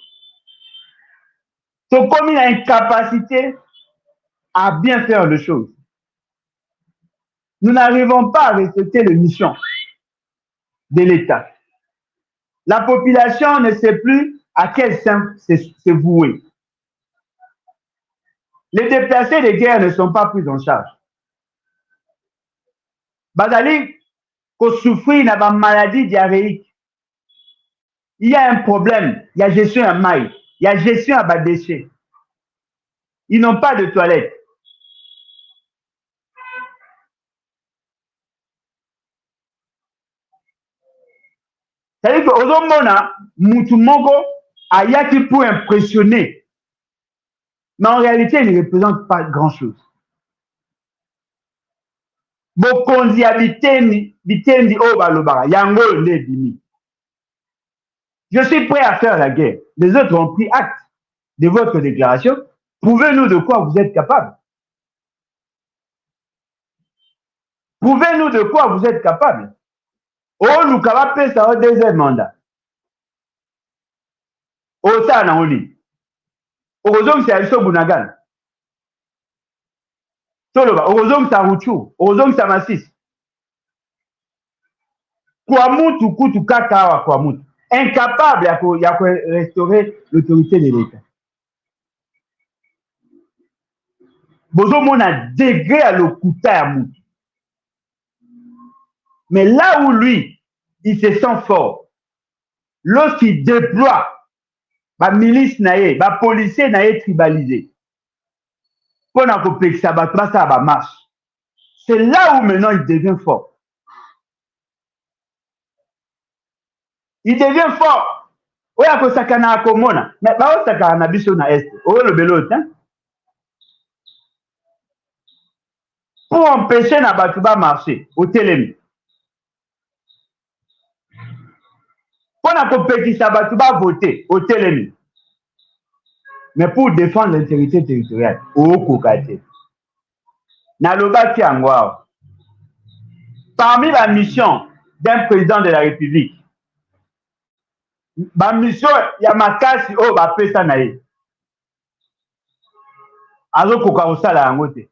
Tokomi na incapacité à bien faire les choses. Nous n'arrivons pas à respecter les missions de l'État. La population ne sait plus à quel sein se vouer. Les déplacés de guerre ne sont pas pris en charge. Bazali ko souffrir na ba maladie diarrhéique. Il y a un problème, il y a gestion à maille, il y a gestion à bas déchets. Ils n'ont pas de toilettes. C'est-à-dire que ozomona mutu moko ayaki pour impressionner. Mais en réalité, il ne représente pas grand-chose. Bokonzi habitendi o balobara yango nde dimi. Je suis prêt à faire la guerre. Les autres ont pris acte de votre déclaration. Prouvez-nous de quoi vous êtes capable. Prouvez-nous de quoi vous êtes capable. Oh, nous avons fait ça au deuxième mandat. Oh, ça, on a dit. Heureusement, c'est Aliso Bunagan. Heureusement, c'est Ruchu. Heureusement, c'est Massis. Kwamutu, Kutu, Kakawa, Kwamutu. Incapable de restaurer l'autorité de l'État. Bozomo a degré à l'okuta ya mutu. Mais là où lui, il se sent fort, lorsqu'il déploie la milice naïe, la policier naïe tribalisé, pour na kopekisa bato basala ba marche. C'est là où maintenant il devient fort. Il devient fort. Oya kosakana akomona, mais baosakana na biso na est. Oyo le belot, hein? Pour empêcher na bato ba marcher au telemi. Pour na kopekisa bato ba voter au telemi. Mais pour défendre l'intégrité territoriale, au kokate. Na lobaki yango awa. Parmi la mission d'un président de la République, la mission ya makasi oyo bapesa na ye. Azokoka kosala yango te.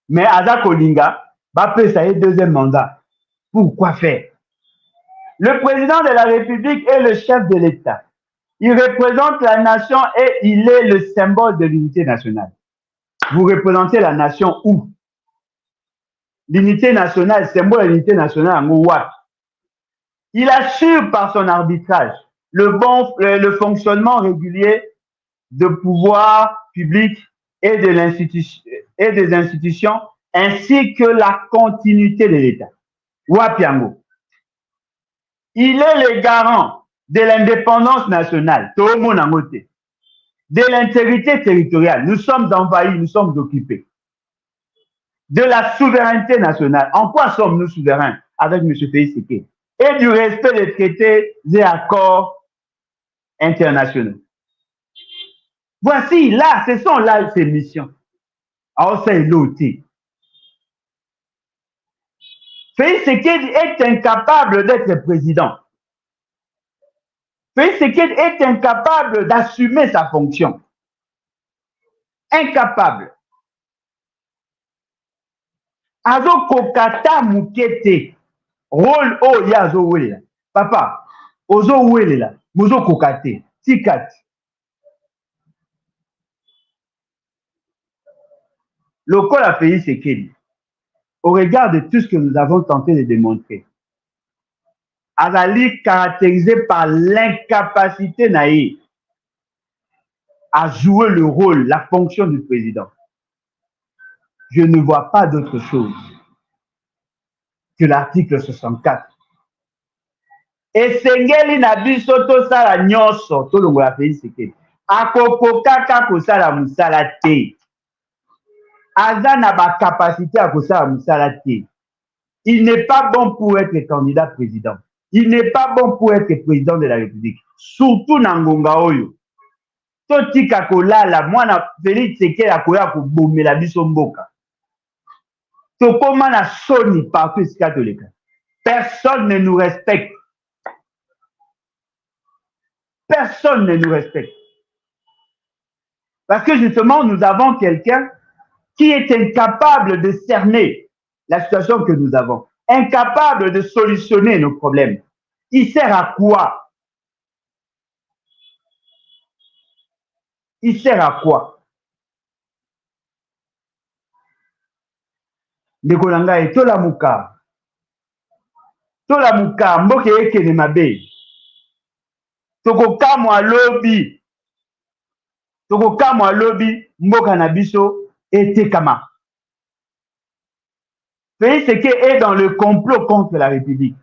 Mais aza kolinga bapesa ye deuxième mandat. Pourquoi faire? Le président de la République est le chef de l'État. Il représente la nation et il est le symbole de l'unité nationale. Vous représentez la nation où? L'unité nationale, symbole de l'unité nationale, en Ouat. Il assure par son arbitrage le fonctionnement régulier de pouvoir public et des institutions, ainsi que la continuité de l'État. Wapiango. Il est le garant de l'indépendance nationale, de l'intégrité territoriale. Nous sommes envahis, nous sommes occupés. De la souveraineté nationale. En quoi sommes-nous souverains avec M. Félix Tshisekedi? Et du respect des traités et accords internationaux. Voici, là, ce sont là ces missions. Alors, c'est l'autre. Félix Tshisekedi est incapable d'être président. Félix Tshisekedi est incapable d'assumer sa fonction. Incapable. Azo kokata mukete. Rôle o ya zo welela. Papa, ozo welela. Mozo kokate. Tikati. Le col a Félix Tshisekedi. Au regard de tout ce que nous avons tenté de démontrer, Azali caractérisé par l'incapacité naïve à jouer le rôle, la fonction du président. Je ne vois pas d'autre chose que l'article 64. Et Sengeli Nabiso Tosala Nyoso, Tolongola Félix Tshisekedi. Akoko kaka kosala musala te. Aza na ba capacité à kosala musala te. Il n'est pas bon pour être candidat président. Il n'est pas bon pour être président de la République. Surtout na ngonga oyo. Totika kolala mwana Félix Tshisekedi akoya kobomela biso mboka. Tokoma na soni partout esika toleka. Personne ne nous respecte. Personne ne nous respecte. Parce que justement, nous avons quelqu'un qui est incapable de cerner la situation que nous avons, incapable de solutionner nos problèmes. Il sert à quoi? Il sert à quoi? Ndeko na ngai tolamuka mboke ekene mabe tokokamwa lobi mboka na biso etekama. Félix Tshisekedi est dans le complot contre la République.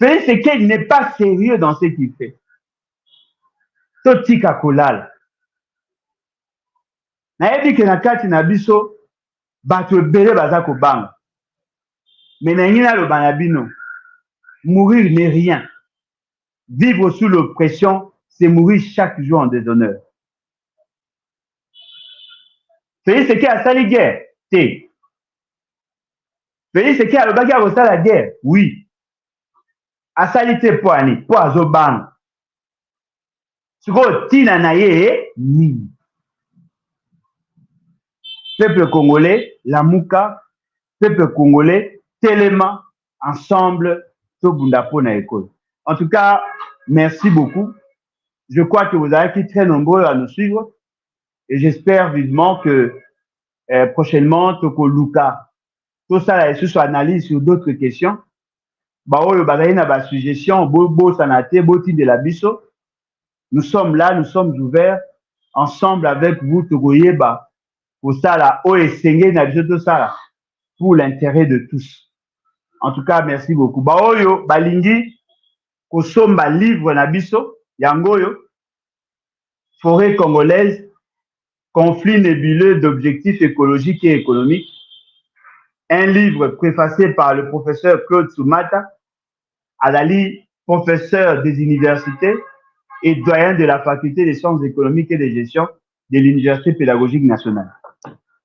Félix Tshisekedi n'est pas sérieux dans ce qu'il fait. Totika kolala. Nayebi ke na kati na biso bato ebele baza kobanga. Mais na loba na bino, mourir n'est rien. Vivre sous l'oppression, c'est mourir chaque jour en déshonneur. Félix Tshisekedi asali guerre? Te. Félix Tshisekedi alobaki akosala guerre? Oui. Asali te po ani, po azobanga. Sikoyo tina na ye nini? Peuple congolais, Lamuka, peuple congolais, Téléma, ensemble, Tobunda Pona École. En tout cas, merci beaucoup. Je crois que vous avez été très nombreux à nous suivre. Et j'espère vivement que prochainement, Toko Luka, tout ça, ce soit analyse sur d'autres questions. Baoyo bazali na ba suggestion, bo sanate, bo de la biso. Nous sommes là, nous sommes ouverts ensemble avec vous, Togoyeba, pour ça là, Oesenge na biso tout ça là, pour l'intérêt de tous. En tout cas, merci beaucoup. Baoyo balingi kosomba livre na biso, yangoyo, forêt congolaise, conflit nébuleux d'objectifs écologiques et économiques. Un livre préfacé par le professeur Claude Soumata, Azali, professeur des universités et doyen de la faculté des sciences économiques et de gestion de l'Université pédagogique nationale.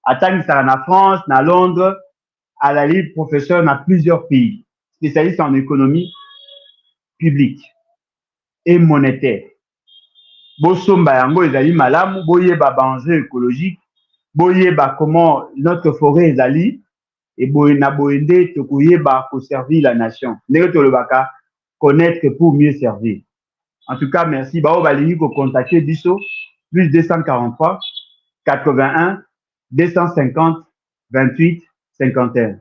Atang sera en France, en Londres, Azali, professeur dans plusieurs pays, spécialiste en économie publique et monétaire. Bosomba yango ezali malamu, boyeba ba enjeux écologiques, boyeba comment notre forêt ezali, et boyena boyende tokoyeba pour servir la nation. Ndenge tolobaka connaître pour mieux servir. En tout cas, merci. Bao balingi ko contacter biso plus 243 81 250 28 51.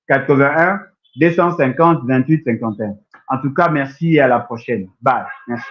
81 250 28 51. En tout cas, merci et à la prochaine. Bye. Merci.